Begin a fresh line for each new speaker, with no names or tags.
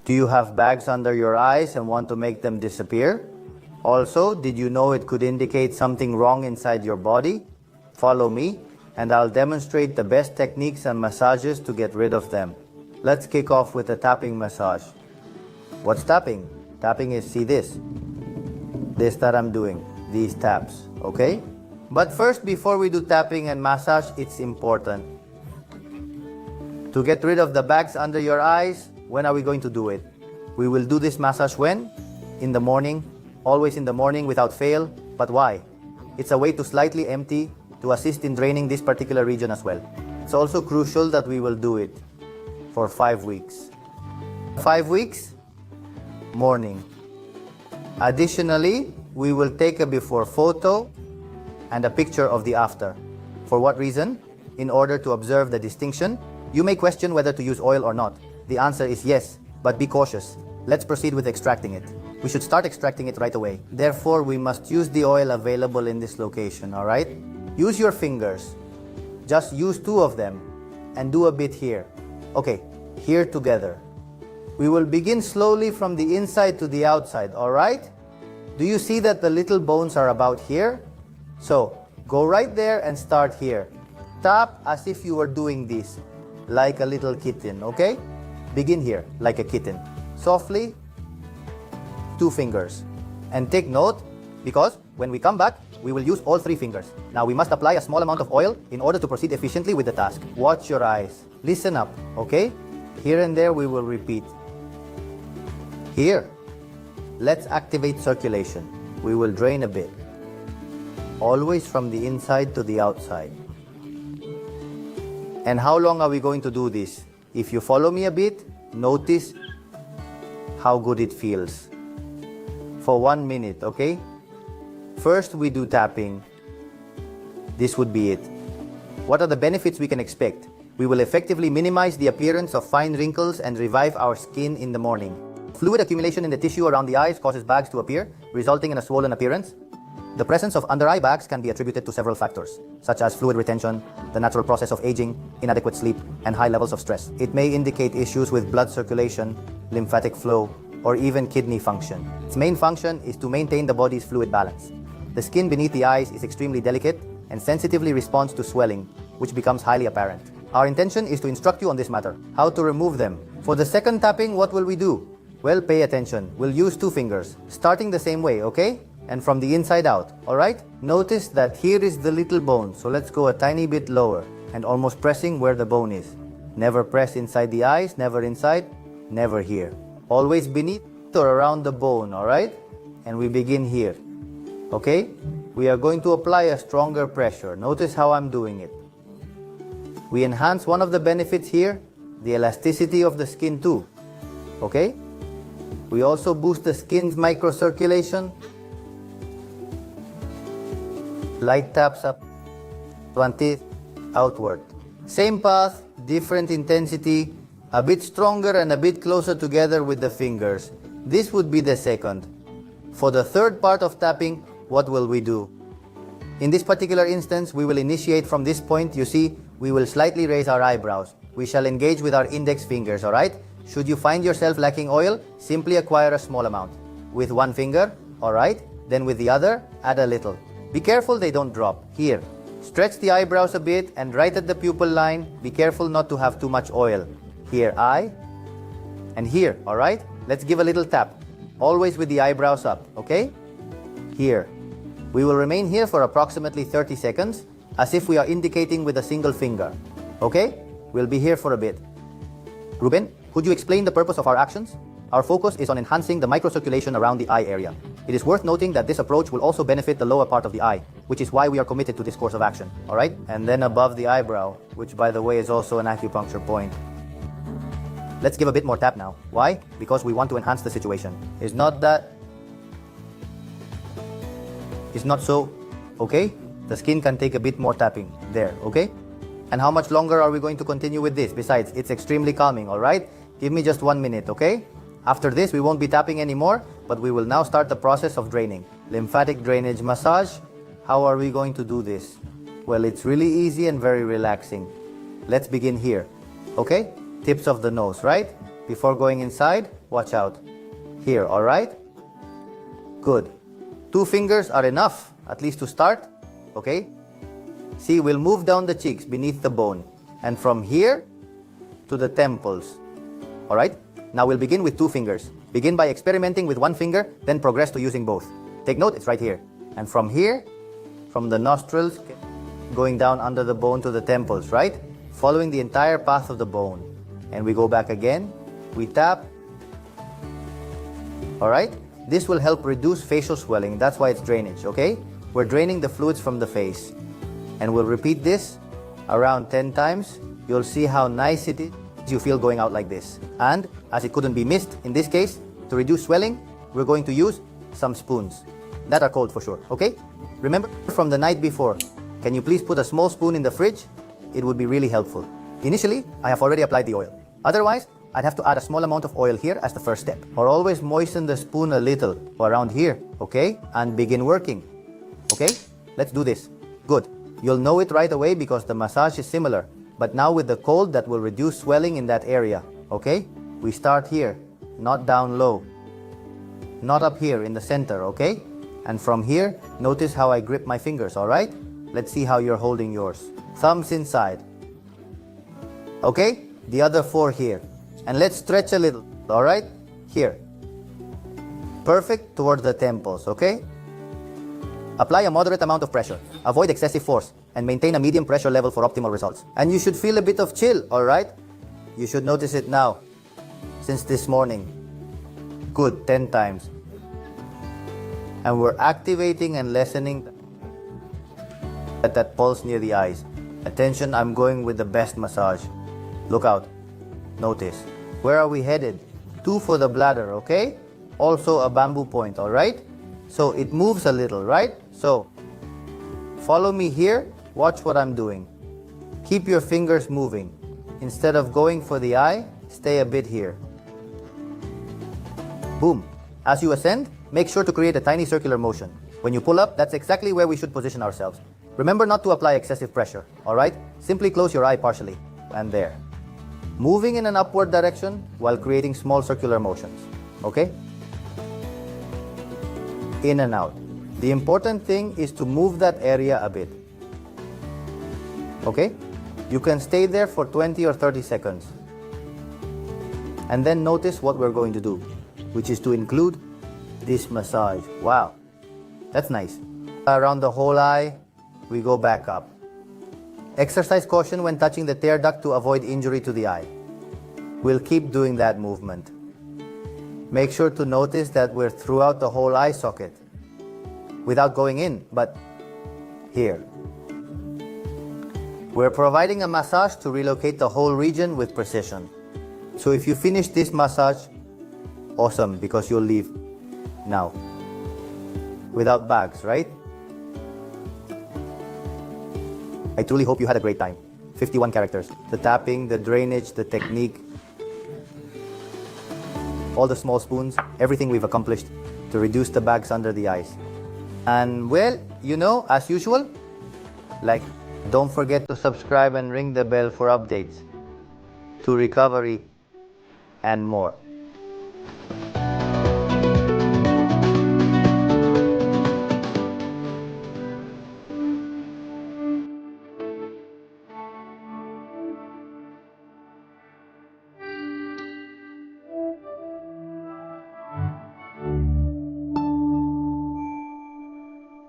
Do you have bags under your eyes and want to make them disappear? Also, did you know it could indicate something wrong inside your body? Follow me, and I'll demonstrate the best techniques and massages to get rid of them. Let's kick off with a tapping massage. What's tapping? Tapping is, see this that I'm doing, these taps, okay? But first, before we do tapping and massage, it's important to get rid of the bags under your eyes. When are we going to do it? We will do this massage when? In the morning, always in the morning without fail. But why? It's a way to slightly empty, to assist in draining this particular region as well. It's also crucial that we will do it for 5 weeks. 5 weeks, morning. Additionally, we will take a before photo and a picture of the after. For what reason? In order to observe the distinction. You may question whether to use oil or not. The answer is yes, but be cautious. Let's proceed with extracting it. We should start extracting it right away. Therefore, we must use the oil available in this location, alright? Use your fingers. Just use 2 of them and do a bit here. Okay, here together. We will begin slowly from the inside to the outside, alright? Do you see that the little bones are about here? So, go right there and start here. Tap as if you were doing this, like a little kitten, okay? Begin here, like a kitten. Softly, 2 fingers. And take note, because when we come back, we will use all 3 fingers. Now we must apply a small amount of oil in order to proceed efficiently with the task. Watch your eyes. Listen up, okay? Here and there we will repeat. Here. Let's activate circulation. We will drain a bit. Always from the inside to the outside. And how long are we going to do this? If you follow me a bit, notice how good it feels. For 1 minute, okay? First we do tapping. This would be it. What are the benefits we can expect? We will effectively minimize the appearance of fine wrinkles and revive our skin in the morning. Fluid accumulation in the tissue around the eyes causes bags to appear, resulting in a swollen appearance. The presence of under-eye bags can be attributed to several factors, such as fluid retention, the natural process of aging, inadequate sleep, and high levels of stress. It may indicate issues with blood circulation, lymphatic flow, or even kidney function. Its main function is to maintain the body's fluid balance. The skin beneath the eyes is extremely delicate and sensitively responds to swelling, which becomes highly apparent. Our intention is to instruct you on this matter, how to remove them. For the second tapping, what will we do? Well, pay attention. We'll use 2 fingers, starting the same way, okay? And from the inside out, alright? Notice that here is the little bone, so let's go a tiny bit lower and almost pressing where the bone is. Never press inside the eyes, never inside, never here. Always beneath or around the bone, alright? And we begin here, okay? We are going to apply a stronger pressure. Notice how I'm doing it. We enhance one of the benefits here, the elasticity of the skin too, okay? We also boost the skin's microcirculation. Light taps up, 20 outward. Same path, different intensity, a bit stronger and a bit closer together with the fingers. This would be the second. For the third part of tapping, what will we do? In this particular instance, we will initiate from this point. You see, we will slightly raise our eyebrows. We shall engage with our index fingers, alright? Should you find yourself lacking oil, simply acquire a small amount. With 1 finger, alright? Then with the other, add a little. Be careful they don't drop. Here, stretch the eyebrows a bit and right at the pupil line, be careful not to have too much oil. Here, eye, and here, alright? Let's give a little tap. Always with the eyebrows up, okay? Here. We will remain here for approximately 30 seconds, as if we are indicating with a single finger. Okay? We'll be here for a bit. Ruben, could you explain the purpose of our actions? Our focus is on enhancing the microcirculation around the eye area. It is worth noting that this approach will also benefit the lower part of the eye, which is why we are committed to this course of action, alright? And then above the eyebrow, which by the way is also an acupuncture point. Let's give a bit more tap now. Why? Because we want to enhance the situation. It's not so, okay? The skin can take a bit more tapping there, okay? And how much longer are we going to continue with this? Besides, it's extremely calming, alright? Give me just 1 minute, okay? After this, we won't be tapping anymore, but we will now start the process of draining. Lymphatic drainage massage. How are we going to do this? Well, it's really easy and very relaxing. Let's begin here, okay? Tips of the nose, right? Before going inside, watch out. Here, alright? Good. 2 fingers are enough, at least to start. Okay? See, we'll move down the cheeks beneath the bone. And from here to the temples. Alright? Now we'll begin with 2 fingers. Begin by experimenting with 1 finger, then progress to using both. Take note, it's right here. And from here, from the nostrils, going down under the bone to the temples, right? Following the entire path of the bone. And we go back again. We tap. Alright? This will help reduce facial swelling. That's why it's drainage, okay? We're draining the fluids from the face. And we'll repeat this around 10 times. You'll see how nice it is. You feel going out like this. And as it couldn't be missed, in this case, to reduce swelling, we're going to use some spoons that are cold for sure, okay? Remember from the night before, can you please put a small spoon in the fridge? It would be really helpful. Initially, I have already applied the oil. Otherwise, I'd have to add a small amount of oil here as the first step. Or always moisten the spoon a little around here, okay? And begin working, okay? Let's do this. Good. You'll know it right away because the massage is similar. But now with the cold, that will reduce swelling in that area, okay? We start here, not down low. Not up here in the center, okay? And from here, notice how I grip my fingers, alright? Let's see how you're holding yours. Thumbs inside. Okay? The other 4 here. And let's stretch a little, alright? Here. Perfect towards the temples, okay? Apply a moderate amount of pressure. Avoid excessive force and maintain a medium pressure level for optimal results. And you should feel a bit of chill, alright? You should notice it now, since this morning. Good, 10 times. And we're activating and lessening that pulse near the eyes. Attention, I'm going with the best massage. Look out. Notice. Where are we headed? 2 for the bladder, okay? Also a bamboo point, alright? So it moves a little, right? So, follow me here. Watch what I'm doing. Keep your fingers moving. Instead of going for the eye, stay a bit here. Boom. As you ascend, make sure to create a tiny circular motion. When you pull up, that's exactly where we should position ourselves. Remember not to apply excessive pressure, alright? Simply close your eye partially. And there. Moving in an upward direction while creating small circular motions. Okay? In and out. The important thing is to move that area a bit. Okay? You can stay there for 20 or 30 seconds. And then notice what we're going to do, which is to include this massage. Wow. That's nice. Around the whole eye, we go back up. Exercise caution when touching the tear duct to avoid injury to the eye. We'll keep doing that movement. Make sure to notice that we're throughout the whole eye socket. Without going in, but here. We're providing a massage to relocate the whole region with precision. So if you finish this massage, awesome, because you'll leave now. Without bags, right? I truly hope you had a great time. 51 characters. The tapping, the drainage, the technique, all the small spoons, everything we've accomplished to reduce the bags under the eyes. And well, you know, as usual, don't forget to subscribe and ring the bell for updates to recovery and more.